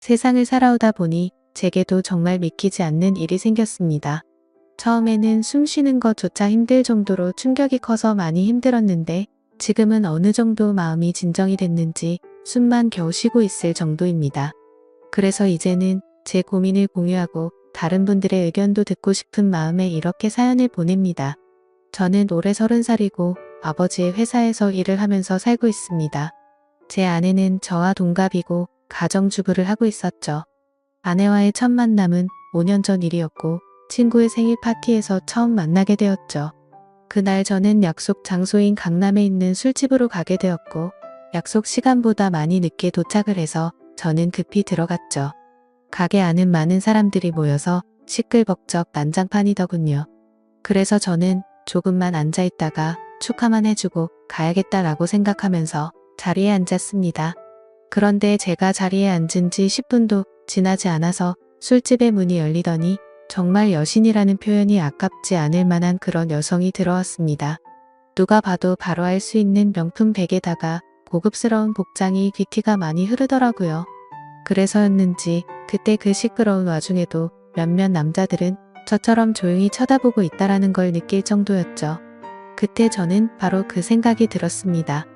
세상을 살아오다 보니 제게도 정말 믿기지 않는 일이 생겼습니다. 처음에는 숨 쉬는 것조차 힘들 정도로 충격이 커서 많이 힘들었는데 지금은 어느 정도 마음이 진정이 됐는지 숨만 겨우 쉬고 있을 정도입니다. 그래서 이제는 제 고민을 공유하고 다른 분들의 의견도 듣고 싶은 마음에 이렇게 사연을 보냅니다. 저는 올해 30살이고 아버지의 회사에서 일을 하면서 살고 있습니다. 제 아내는 저와 동갑이고 가정주부를 하고 있었죠. 아내와의 첫 만남은 5년 전 일이었고 친구의 생일 파티에서 처음 만나게 되었죠. 그날 저는 약속 장소인 강남에 있는 술집으로 가게 되었고 약속 시간보다 많이 늦게 도착을 해서 저는 급히 들어갔죠. 가게 안은 많은 사람들이 모여서 시끌벅적 난장판이더군요. 그래서 저는 조금만 앉아있다가 축하만 해주고 가야겠다라고 생각하면서 자리에 앉았습니다. 그런데 제가 자리에 앉은 지 10분도 지나지 않아서 술집의 문이 열리더니 정말 여신이라는 표현이 아깝지 않을 만한 그런 여성이 들어왔습니다. 누가 봐도 바로 알 수 있는 명품 백에다가 고급스러운 복장이 귀티가 많이 흐르더라고요. 그래서였는지 그때 그 시끄러운 와중에도 몇몇 남자들은 저처럼 조용히 쳐다보고 있다라는 걸 느낄 정도였죠. 그때 저는 바로 그 생각이 들었습니다.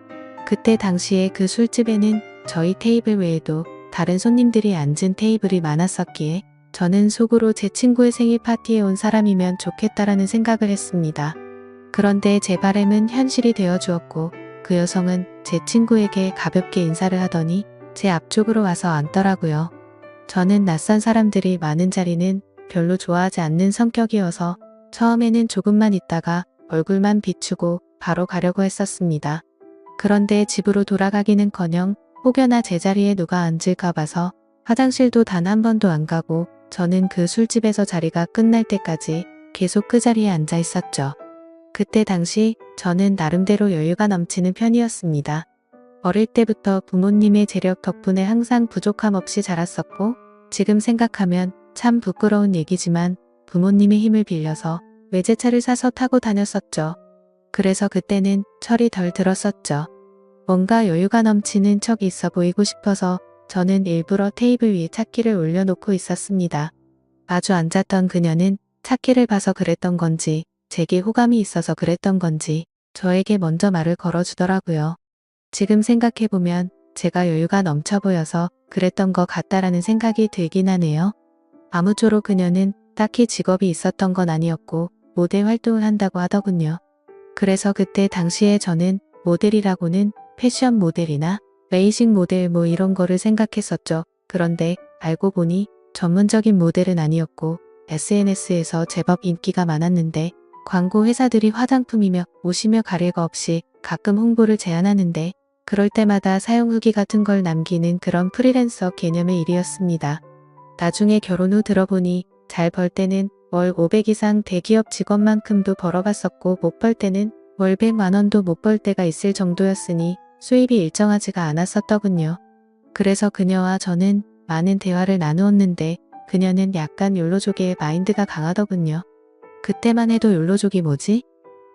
그때 당시에 그 술집에는 저희 테이블 외에도 다른 손님들이 앉은 테이블이 많았었기에 저는 속으로 제 친구의 생일 파티에 온 사람이면 좋겠다라는 생각을 했습니다. 그런데 제 바람은 현실이 되어 주었고 그 여성은 제 친구에게 가볍게 인사를 하더니 제 앞쪽으로 와서 앉더라고요. 저는 낯선 사람들이 많은 자리는 별로 좋아하지 않는 성격이어서 처음에는 조금만 있다가 얼굴만 비추고 바로 가려고 했었습니다. 그런데 집으로 돌아가기는커녕 혹여나 제자리에 누가 앉을까 봐서 화장실도 단 한 번도 안 가고 저는 그 술집에서 자리가 끝날 때까지 계속 그 자리에 앉아 있었죠. 그때 당시 저는 나름대로 여유가 넘치는 편이었습니다. 어릴 때부터 부모님의 재력 덕분에 항상 부족함 없이 자랐었고 지금 생각하면 참 부끄러운 얘기지만 부모님의 힘을 빌려서 외제차를 사서 타고 다녔었죠. 그래서 그때는 철이 덜 들었었죠. 뭔가 여유가 넘치는 척 있어 보이고 싶어서 저는 일부러 테이블 위에 차키를 올려놓고 있었습니다. 마주 앉았던 그녀는 차키를 봐서 그랬던 건지 제게 호감이 있어서 그랬던 건지 저에게 먼저 말을 걸어주더라고요. 지금 생각해보면 제가 여유가 넘쳐 보여서 그랬던 것 같다라는 생각이 들긴 하네요. 아무쪼록 그녀는 딱히 직업이 있었던 건 아니었고 모델 활동을 한다고 하더군요. 그래서 그때 당시에 저는 모델이라고는 패션 모델이나 레이싱 모델 뭐 이런 거를 생각했었죠. 그런데 알고 보니 전문적인 모델은 아니었고 SNS에서 제법 인기가 많았는데 광고 회사들이 화장품이며 옷이며 가릴 거 없이 가끔 홍보를 제안하는데 그럴 때마다 사용 후기 같은 걸 남기는 그런 프리랜서 개념의 일이었습니다. 나중에 결혼 후 들어보니 잘 벌 때는 월 500 이상 대기업 직원만큼도 벌어봤었고 못 벌 때는 월 100만 원도 못 벌 때가 있을 정도였으니 수입이 일정하지가 않았었더군요. 그래서 그녀와 저는 많은 대화를 나누었는데 그녀는 약간 욜로족의 마인드가 강하더군요. 그때만 해도 욜로족이 뭐지?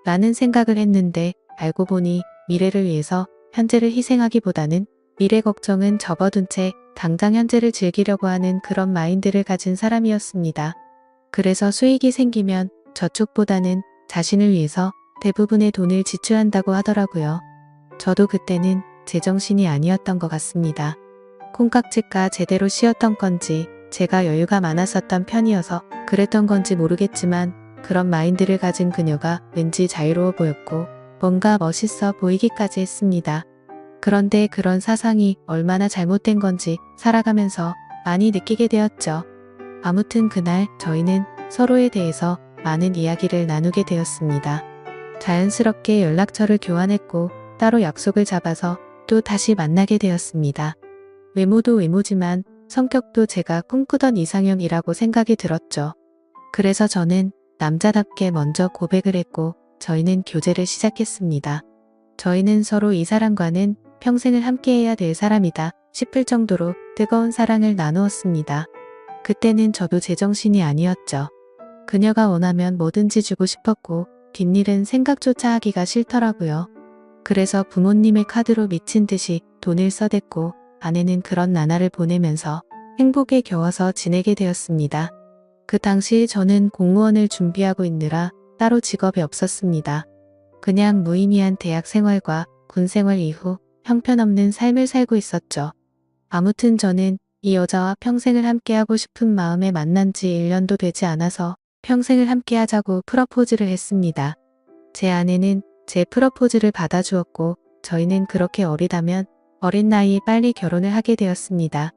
라는 생각을 했는데 알고 보니 미래를 위해서 현재를 희생하기보다는 미래 걱정은 접어둔 채 당장 현재를 즐기려고 하는 그런 마인드를 가진 사람이었습니다. 그래서 수익이 생기면 저축보다는 자신을 위해서 대부분의 돈을 지출한다고 하더라고요. 저도 그때는 제정신이 아니었던 것 같습니다. 콩깍지가 제대로 씌었던 건지 제가 여유가 많았었던 편이어서 그랬던 건지 모르겠지만 그런 마인드를 가진 그녀가 왠지 자유로워 보였고 뭔가 멋있어 보이기까지 했습니다. 그런데 그런 사상이 얼마나 잘못된 건지 살아가면서 많이 느끼게 되었죠. 아무튼 그날 저희는 서로에 대해서 많은 이야기를 나누게 되었습니다. 자연스럽게 연락처를 교환했고 따로 약속을 잡아서 또 다시 만나게 되었습니다. 외모도 외모지만 성격도 제가 꿈꾸던 이상형이라고 생각이 들었죠. 그래서 저는 남자답게 먼저 고백을 했고 저희는 교제를 시작했습니다. 저희는 서로 이 사람과는 평생을 함께해야 될 사람이다 싶을 정도로 뜨거운 사랑을 나누었습니다. 그때는 저도 제정신이 아니었죠. 그녀가 원하면 뭐든지 주고 싶었고 뒷일은 생각조차 하기가 싫더라고요. 그래서 부모님의 카드로 미친 듯이 돈을 써댔고 아내는 그런 나날을 보내면서 행복에 겨워서 지내게 되었습니다. 그 당시 저는 공무원을 준비하고 있느라 따로 직업이 없었습니다. 그냥 무의미한 대학 생활과 군 생활 이후 형편없는 삶을 살고 있었죠. 아무튼 저는 이 여자와 평생을 함께하고 싶은 마음에 만난 지 1년도 되지 않아서 평생을 함께하자고 프러포즈를 했습니다. 제 아내는 제 프러포즈를 받아주었고 저희는 그렇게 어리다면 어린 나이에 빨리 결혼을 하게 되었습니다.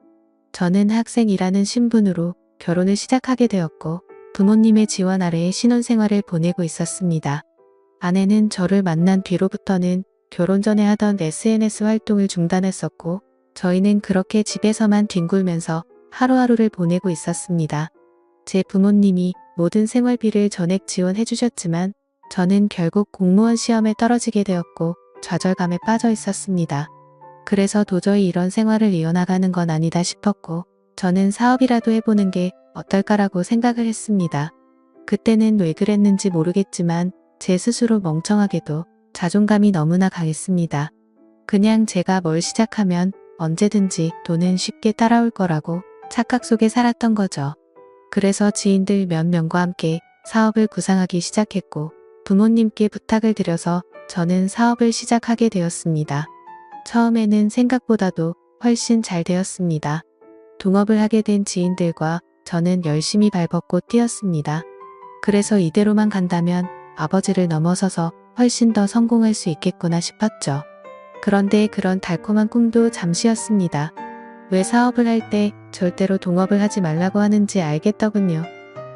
저는 학생이라는 신분으로 결혼을 시작하게 되었고 부모님의 지원 아래에 신혼생활을 보내고 있었습니다. 아내는 저를 만난 뒤로부터는 결혼 전에 하던 SNS 활동을 중단했었고 저희는 그렇게 집에서만 뒹굴면서 하루하루를 보내고 있었습니다. 제 부모님이 모든 생활비를 전액 지원해 주셨지만 저는 결국 공무원 시험에 떨어지게 되었고 좌절감에 빠져 있었습니다. 그래서 도저히 이런 생활을 이어나가는 건 아니다 싶었고 저는 사업이라도 해보는 게 어떨까라고 생각을 했습니다. 그때는 왜 그랬는지 모르겠지만 제 스스로 멍청하게도 자존감이 너무나 강했습니다. 그냥 제가 뭘 시작하면 언제든지 돈은 쉽게 따라올 거라고 착각 속에 살았던 거죠. 그래서 지인들 몇 명과 함께 사업을 구상하기 시작했고 부모님께 부탁을 드려서 저는 사업을 시작하게 되었습니다. 처음에는 생각보다도 훨씬 잘 되었습니다. 동업을 하게 된 지인들과 저는 열심히 발벗고 뛰었습니다. 그래서 이대로만 간다면 아버지를 넘어서서 훨씬 더 성공할 수 있겠구나 싶었죠. 그런데 그런 달콤한 꿈도 잠시였습니다. 왜 사업을 할 때 절대로 동업을 하지 말라고 하는지 알겠더군요.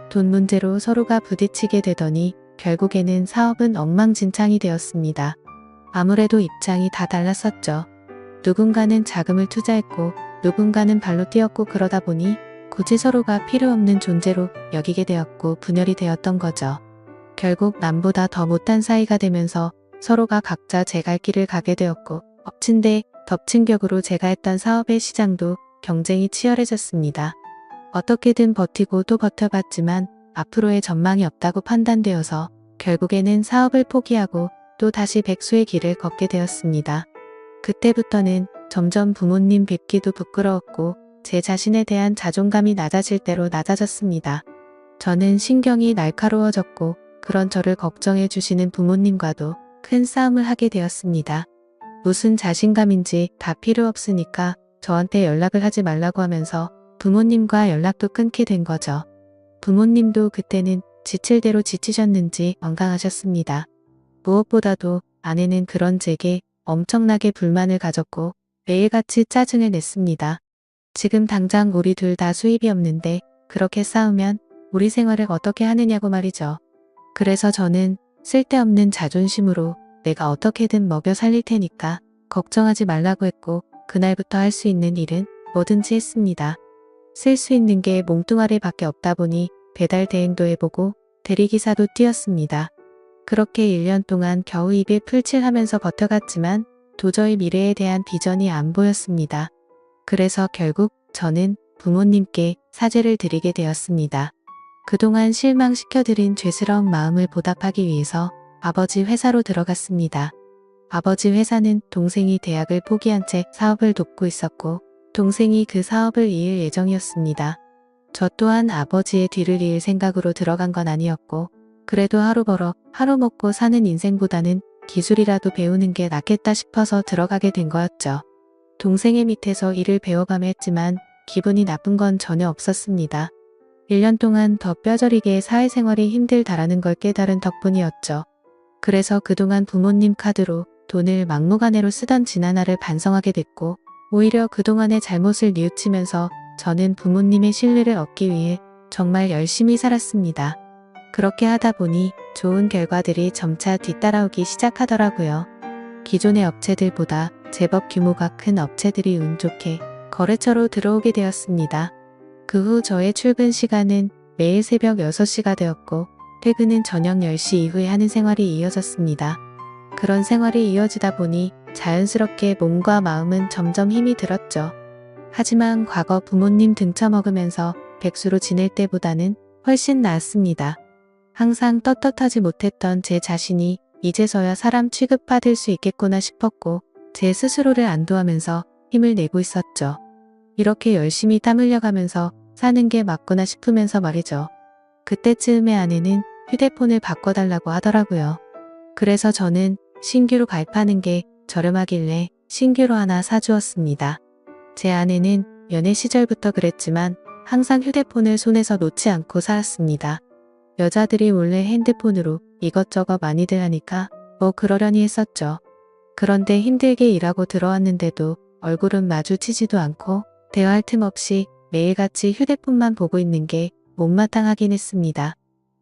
돈 문제로 서로가 부딪히게 되더니 결국에는 사업은 엉망진창이 되었습니다. 아무래도 입장이 다 달랐었죠. 누군가는 자금을 투자했고 누군가는 발로 뛰었고 그러다 보니 굳이 서로가 필요 없는 존재로 여기게 되었고 분열이 되었던 거죠. 결국 남보다 더 못한 사이가 되면서 서로가 각자 제 갈 길을 가게 되었고 엎친 데 덮친 격으로 제가 했던 사업의 시장도 경쟁이 치열해졌습니다. 어떻게든 버티고 또 버텨봤지만 앞으로의 전망이 없다고 판단되어서 결국에는 사업을 포기하고 또 다시 백수의 길을 걷게 되었습니다. 그때부터는 점점 부모님 뵙기도 부끄러웠고 제 자신에 대한 자존감이 낮아질 대로 낮아졌습니다. 저는 신경이 날카로워졌고 그런 저를 걱정해 주시는 부모님과도 큰 싸움을 하게 되었습니다. 무슨 자신감인지 다 필요 없으니까 저한테 연락을 하지 말라고 하면서 부모님과 연락도 끊게 된 거죠. 부모님도 그때는 지칠 대로 지치셨는지 완강하셨습니다. 무엇보다도 아내는 그런 제게 엄청나게 불만을 가졌고 매일같이 짜증을 냈습니다. 지금 당장 우리 둘 다 수입이 없는데 그렇게 싸우면 우리 생활을 어떻게 하느냐고 말이죠. 그래서 저는 쓸데없는 자존심으로 내가 어떻게든 먹여 살릴 테니까 걱정하지 말라고 했고 그날부터 할 수 있는 일은 뭐든지 했습니다. 쓸 수 있는 게 몽뚱아리밖에 없다 보니 배달 대행도 해보고 대리기사도 뛰었습니다. 그렇게 1년 동안 겨우 입에 풀칠하면서 버텨갔지만 도저히 미래에 대한 비전이 안 보였습니다. 그래서 결국 저는 부모님께 사죄를 드리게 되었습니다. 그동안 실망시켜드린 죄스러운 마음을 보답하기 위해서 아버지 회사로 들어갔습니다. 아버지 회사는 동생이 대학을 포기한 채 사업을 돕고 있었고 동생이 그 사업을 이을 예정이었습니다. 저 또한 아버지의 뒤를 이을 생각으로 들어간 건 아니었고 그래도 하루 벌어 하루 먹고 사는 인생보다는 기술이라도 배우는 게 낫겠다 싶어서 들어가게 된 거였죠. 동생의 밑에서 일을 배워가며 했지만 기분이 나쁜 건 전혀 없었습니다. 1년 동안 더 뼈저리게 사회생활이 힘들다라는 걸 깨달은 덕분이었죠. 그래서 그동안 부모님 카드로 돈을 막무가내로 쓰던 지나날을 반성하게 됐고 오히려 그동안의 잘못을 뉘우치면서 저는 부모님의 신뢰를 얻기 위해 정말 열심히 살았습니다. 그렇게 하다 보니 좋은 결과들이 점차 뒤따라오기 시작하더라고요. 기존의 업체들보다 제법 규모가 큰 업체들이 운 좋게 거래처로 들어오게 되었습니다. 그 후 저의 출근 시간은 매일 새벽 6시가 되었고 퇴근은 저녁 10시 이후에 하는 생활이 이어졌습니다. 그런 생활이 이어지다 보니 자연스럽게 몸과 마음은 점점 힘이 들었죠. 하지만 과거 부모님 등쳐먹으면서 백수로 지낼 때보다는 훨씬 나았습니다. 항상 떳떳하지 못했던 제 자신이 이제서야 사람 취급받을 수 있겠구나 싶었고 제 스스로를 안도하면서 힘을 내고 있었죠. 이렇게 열심히 땀 흘려가면서 사는 게 맞구나 싶으면서 말이죠. 그때쯤에 아내는 휴대폰을 바꿔달라고 하더라고요. 그래서 저는 신규로 가입하는 게 저렴하길래 신규로 하나 사주었습니다. 제 아내는 연애 시절부터 그랬지만 항상 휴대폰을 손에서 놓지 않고 살았습니다. 여자들이 몰래 핸드폰으로 이것저것 많이들 하니까 뭐 그러려니 했었죠. 그런데 힘들게 일하고 들어왔는데도 얼굴은 마주치지도 않고 대화할 틈 없이 매일같이 휴대폰만 보고 있는 게 못마땅하긴 했습니다.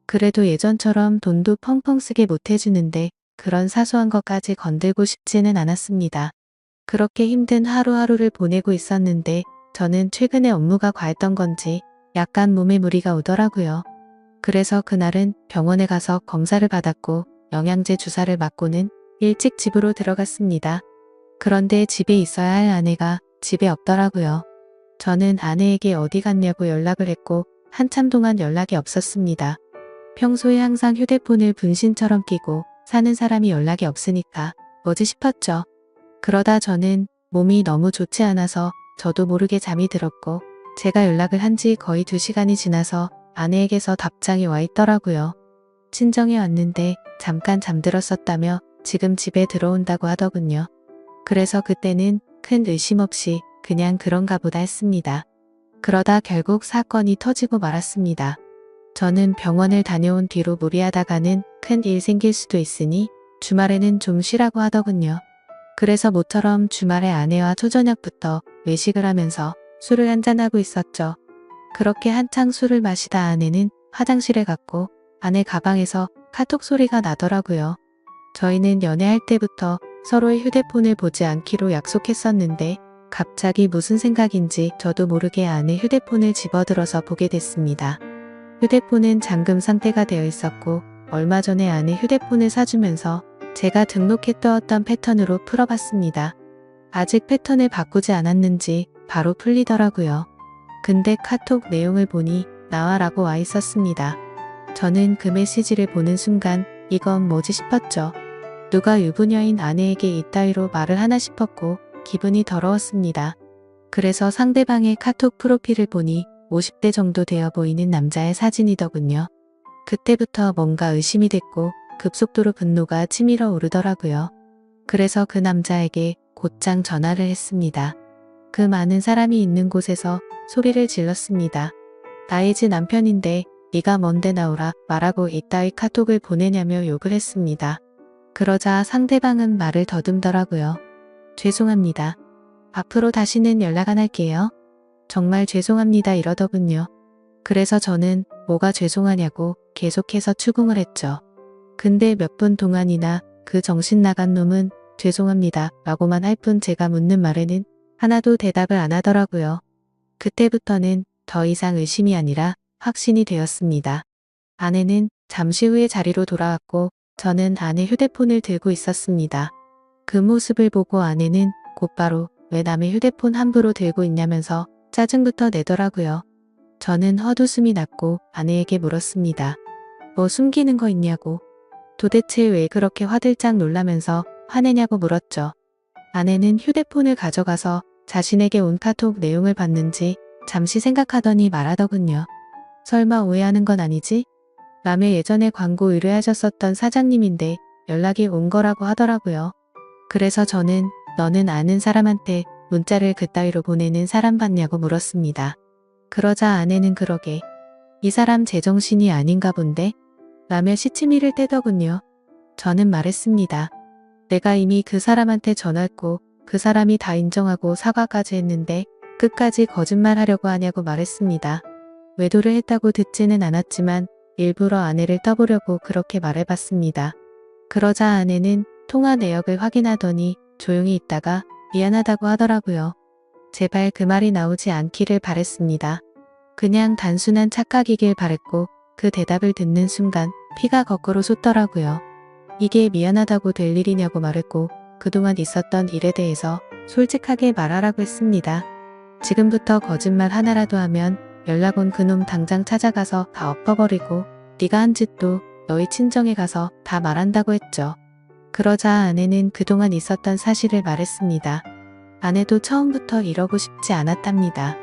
그래도 예전처럼 돈도 펑펑 쓰게 못해주는데 그런 사소한 것까지 건들고 싶지는 않았습니다. 그렇게 힘든 하루하루를 보내고 있었는데 저는 최근에 업무가 과했던 건지 약간 몸에 무리가 오더라고요. 그래서 그날은 병원에 가서 검사를 받았고 영양제 주사를 맞고는 일찍 집으로 들어갔습니다. 그런데 집에 있어야 할 아내가 집에 없더라고요. 저는 아내에게 어디 갔냐고 연락을 했고 한참 동안 연락이 없었습니다. 평소에 항상 휴대폰을 분신처럼 끼고 사는 사람이 연락이 없으니까 뭐지 싶었죠. 그러다 저는 몸이 너무 좋지 않아서 저도 모르게 잠이 들었고 제가 연락을 한 지 거의 2시간이 지나서 아내에게서 답장이 와 있더라고요. 친정에 왔는데 잠깐 잠들었었다며 지금 집에 들어온다고 하더군요. 그래서 그때는 큰 의심 없이 그냥 그런가 보다 했습니다. 그러다 결국 사건이 터지고 말았습니다. 저는 병원을 다녀온 뒤로 무리하다가는 큰 일 생길 수도 있으니 주말에는 좀 쉬라고 하더군요. 그래서 모처럼 주말에 아내와 초저녁부터 외식을 하면서 술을 한잔하고 있었죠. 그렇게 한창 술을 마시다 아내는 화장실에 갔고 아내 가방에서 카톡 소리가 나더라고요. 저희는 연애할 때부터 서로의 휴대폰을 보지 않기로 약속했었는데 갑자기 무슨 생각인지 저도 모르게 아내 휴대폰을 집어들어서 보게 됐습니다. 휴대폰은 잠금 상태가 되어 있었고 얼마 전에 아내 휴대폰을 사주면서 제가 등록해 뒀던 패턴으로 풀어봤습니다. 아직 패턴을 바꾸지 않았는지 바로 풀리더라고요. 근데 카톡 내용을 보니 나와라고 와 있었습니다. 저는 그 메시지를 보는 순간 이건 뭐지 싶었죠. 누가 유부녀인 아내에게 이따위로 말을 하나 싶었고 기분이 더러웠습니다. 그래서 상대방의 카톡 프로필을 보니 50대 정도 되어 보이는 남자의 사진이더군요. 그때부터 뭔가 의심이 됐고 급속도로 분노가 치밀어 오르더라고요. 그래서 그 남자에게 곧장 전화를 했습니다. 그 많은 사람이 있는 곳에서 소리를 질렀습니다. 나의 지 남편인데 네가 뭔데 나오라 말하고 이따위 카톡을 보내냐며 욕을 했습니다. 그러자 상대방은 말을 더듬더라고요. 죄송합니다. 앞으로 다시는 연락 안 할게요. 정말 죄송합니다 이러더군요. 그래서 저는 뭐가 죄송하냐고 계속해서 추궁을 했죠. 근데 몇 분 동안이나 그 정신 나간 놈은 죄송합니다 라고만 할 뿐 제가 묻는 말에는 하나도 대답을 안 하더라고요. 그때부터는 더 이상 의심이 아니라 확신이 되었습니다. 아내는 잠시 후에 자리로 돌아왔고 저는 아내 휴대폰을 들고 있었습니다. 그 모습을 보고 아내는 곧바로 왜 남의 휴대폰 함부로 들고 있냐면서 짜증부터 내더라고요. 저는 헛웃음이 났고 아내에게 물었습니다. 뭐 숨기는 거 있냐고. 도대체 왜 그렇게 화들짝 놀라면서 화내냐고 물었죠. 아내는 휴대폰을 가져가서 자신에게 온 카톡 내용을 봤는지 잠시 생각하더니 말하더군요. 설마 오해하는 건 아니지? 남의 예전에 광고 의뢰하셨었던 사장님인데 연락이 온 거라고 하더라고요. 그래서 저는 너는 아는 사람한테 문자를 그따위로 보내는 사람 봤냐고 물었습니다. 그러자 아내는 그러게 이 사람 제정신이 아닌가 본데? 라며 시치미를 떼더군요. 저는 말했습니다. 내가 이미 그 사람한테 전화했고 그 사람이 다 인정하고 사과까지 했는데 끝까지 거짓말하려고 하냐고 말했습니다. 외도를 했다고 듣지는 않았지만 일부러 아내를 떠보려고 그렇게 말해봤습니다. 그러자 아내는 통화 내역을 확인하더니 조용히 있다가 미안하다고 하더라고요. 제발 그 말이 나오지 않기를 바랬습니다. 그냥 단순한 착각이길 바랬고 그 대답을 듣는 순간 피가 거꾸로 솟더라고요. 이게 미안하다고 될 일이냐고 말했고 그동안 있었던 일에 대해서 솔직하게 말하라고 했습니다. 지금부터 거짓말 하나라도 하면 연락 온 그놈 당장 찾아가서 다 엎어버리고 네가 한 짓도 너희 친정에 가서 다 말한다고 했죠. 그러자 아내는 그동안 있었던 사실을 말했습니다. 아내도 처음부터 이러고 싶지 않았답니다.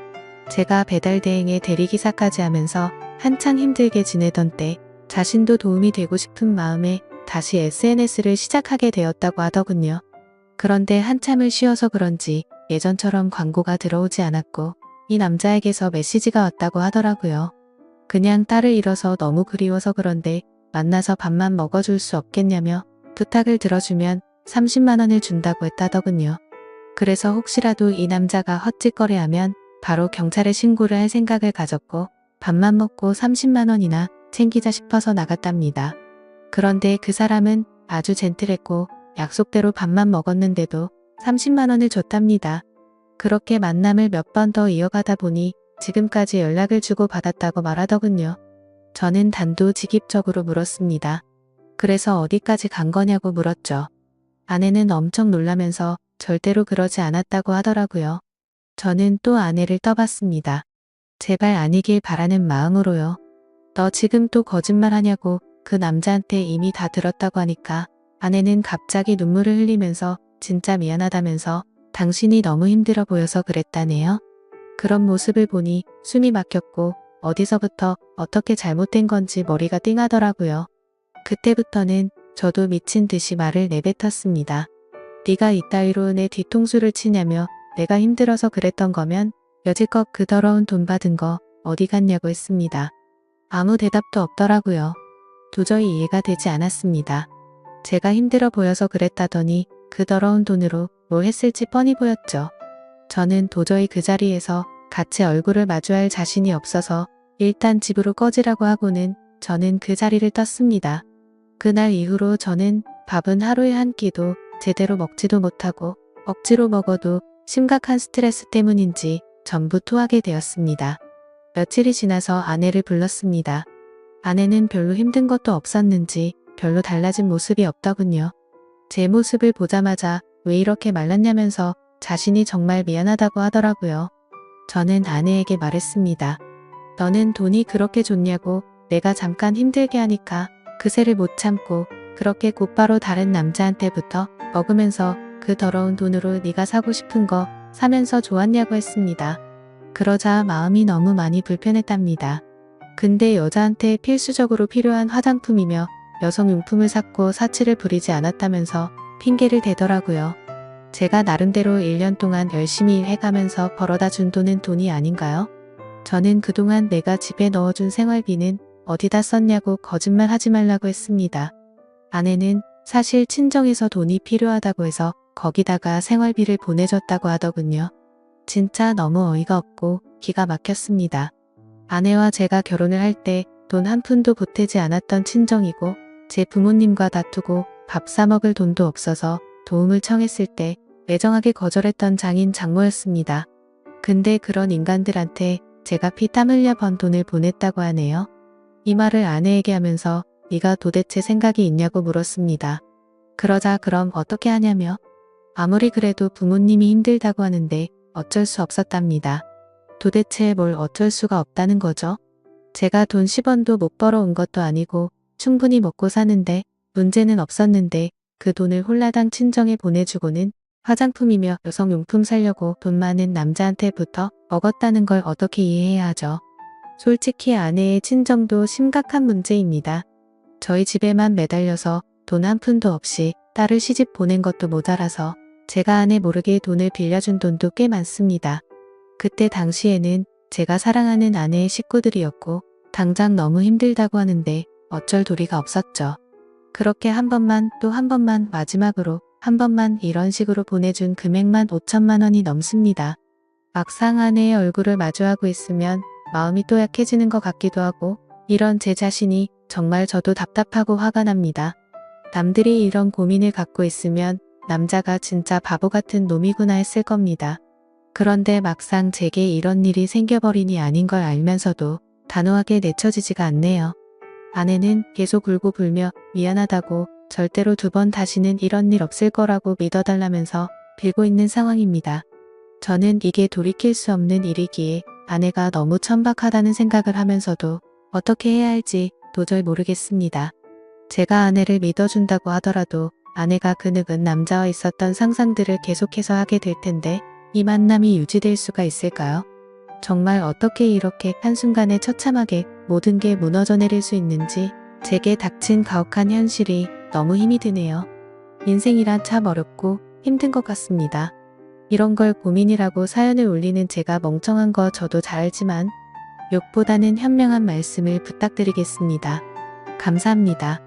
제가 배달 대행에 대리기사까지 하면서 한창 힘들게 지내던 때 자신도 도움이 되고 싶은 마음에 다시 SNS를 시작하게 되었다고 하더군요. 그런데 한참을 쉬어서 그런지 예전처럼 광고가 들어오지 않았고 이 남자에게서 메시지가 왔다고 하더라고요. 그냥 딸을 잃어서 너무 그리워서 그런데 만나서 밥만 먹어줄 수 없겠냐며 부탁을 들어주면 30만 원을 준다고 했다더군요. 그래서 혹시라도 이 남자가 헛짓거리하면 바로 경찰에 신고를 할 생각을 가졌고 밥만 먹고 30만 원이나 챙기자 싶어서 나갔답니다. 그런데 그 사람은 아주 젠틀했고 약속대로 밥만 먹었는데도 30만 원을 줬답니다. 그렇게 만남을 몇 번 더 이어가다 보니 지금까지 연락을 주고 받았다고 말하더군요. 저는 단도직입적으로 물었습니다. 그래서 어디까지 간 거냐고 물었죠. 아내는 엄청 놀라면서 절대로 그러지 않았다고 하더라고요. 저는 또 아내를 떠봤습니다. 제발 아니길 바라는 마음으로요. 너 지금 또 거짓말하냐고 그 남자한테 이미 다 들었다고 하니까 아내는 갑자기 눈물을 흘리면서 진짜 미안하다면서 당신이 너무 힘들어 보여서 그랬다네요. 그런 모습을 보니 숨이 막혔고 어디서부터 어떻게 잘못된 건지 머리가 띵하더라고요. 그때부터는 저도 미친 듯이 말을 내뱉었습니다. 네가 이따위로 내 뒤통수를 치냐며 내가 힘들어서 그랬던 거면 여지껏 그 더러운 돈 받은 거 어디 갔냐고 했습니다. 아무 대답도 없더라고요. 도저히 이해가 되지 않았습니다. 제가 힘들어 보여서 그랬다더니 그 더러운 돈으로 뭘 했을지 뻔히 보였죠. 저는 도저히 그 자리에서 같이 얼굴을 마주할 자신이 없어서 일단 집으로 꺼지라고 하고는 저는 그 자리를 떴습니다. 그날 이후로 저는 밥은 하루에 한 끼도 제대로 먹지도 못하고 억지로 먹어도 심각한 스트레스 때문인지 전부 토하게 되었습니다. 며칠이 지나서 아내를 불렀습니다. 아내는 별로 힘든 것도 없었는지 별로 달라진 모습이 없더군요. 제 모습을 보자마자 왜 이렇게 말랐냐면서 자신이 정말 미안하다고 하더라고요. 저는 아내에게 말했습니다. 너는 돈이 그렇게 좋냐고 내가 잠깐 힘들게 하니까 그새를 못 참고 그렇게 곧바로 다른 남자한테부터 먹으면서 그 더러운 돈으로 네가 사고 싶은 거 사면서 좋았냐고 했습니다. 그러자 마음이 너무 많이 불편했답니다. 근데 여자한테 필수적으로 필요한 화장품이며 여성용품을 샀고 사치를 부리지 않았다면서 핑계를 대더라고요. 제가 나름대로 1년 동안 열심히 일해가면서 벌어다 준 돈은 돈이 아닌가요? 저는 그동안 내가 집에 넣어준 생활비는 어디다 썼냐고 거짓말 하지 말라고 했습니다. 아내는 사실 친정에서 돈이 필요하다고 해서 거기다가 생활비를 보내줬다고 하더군요. 진짜 너무 어이가 없고 기가 막혔습니다. 아내와 제가 결혼을 할 때 돈 한 푼도 보태지 않았던 친정이고 제 부모님과 다투고 밥 사 먹을 돈도 없어서 도움을 청했을 때 매정하게 거절했던 장인 장모였습니다. 근데 그런 인간들한테 제가 피땀 흘려 번 돈을 보냈다고 하네요. 이 말을 아내에게 하면서 네가 도대체 생각이 있냐고 물었습니다. 그러자 그럼 어떻게 하냐며 아무리 그래도 부모님이 힘들다고 하는데 어쩔 수 없었답니다. 도대체 뭘 어쩔 수가 없다는 거죠? 제가 돈 10원도 못 벌어온 것도 아니고 충분히 먹고 사는데 문제는 없었는데 그 돈을 홀라당 친정에 보내주고는 화장품이며 여성용품 사려고 돈 많은 남자한테부터 먹었다는 걸 어떻게 이해해야 하죠? 솔직히 아내의 친정도 심각한 문제입니다. 저희 집에만 매달려서 돈 한 푼도 없이 딸을 시집 보낸 것도 모자라서 제가 아내 모르게 돈을 빌려준 돈도 꽤 많습니다. 그때 당시에는 제가 사랑하는 아내의 식구들이었고 당장 너무 힘들다고 하는데 어쩔 도리가 없었죠. 그렇게 한 번만 또 한 번만 마지막으로 한 번만 이런 식으로 보내준 금액만 5천만 원이 넘습니다. 막상 아내의 얼굴을 마주하고 있으면 마음이 또 약해지는 것 같기도 하고 이런 제 자신이 정말 저도 답답하고 화가 납니다. 남들이 이런 고민을 갖고 있으면 남자가 진짜 바보 같은 놈이구나 했을 겁니다. 그런데 막상 제게 이런 일이 생겨버리니 아닌 걸 알면서도 단호하게 내쳐지지가 않네요. 아내는 계속 울고 불며 미안하다고 절대로 2번 다시는 이런 일 없을 거라고 믿어달라면서 빌고 있는 상황입니다. 저는 이게 돌이킬 수 없는 일이기에 아내가 너무 천박하다는 생각을 하면서도 어떻게 해야 할지 도저히 모르겠습니다. 제가 아내를 믿어준다고 하더라도 아내가 그 늙은 남자와 있었던 상상들을 계속해서 하게 될 텐데 이 만남이 유지될 수가 있을까요? 정말 어떻게 이렇게 한순간에 처참하게 모든 게 무너져 내릴 수 있는지 제게 닥친 가혹한 현실이 너무 힘이 드네요. 인생이란 참 어렵고 힘든 것 같습니다. 이런 걸 고민이라고 사연을 올리는 제가 멍청한 거 저도 잘 알지만 욕보다는 현명한 말씀을 부탁드리겠습니다. 감사합니다.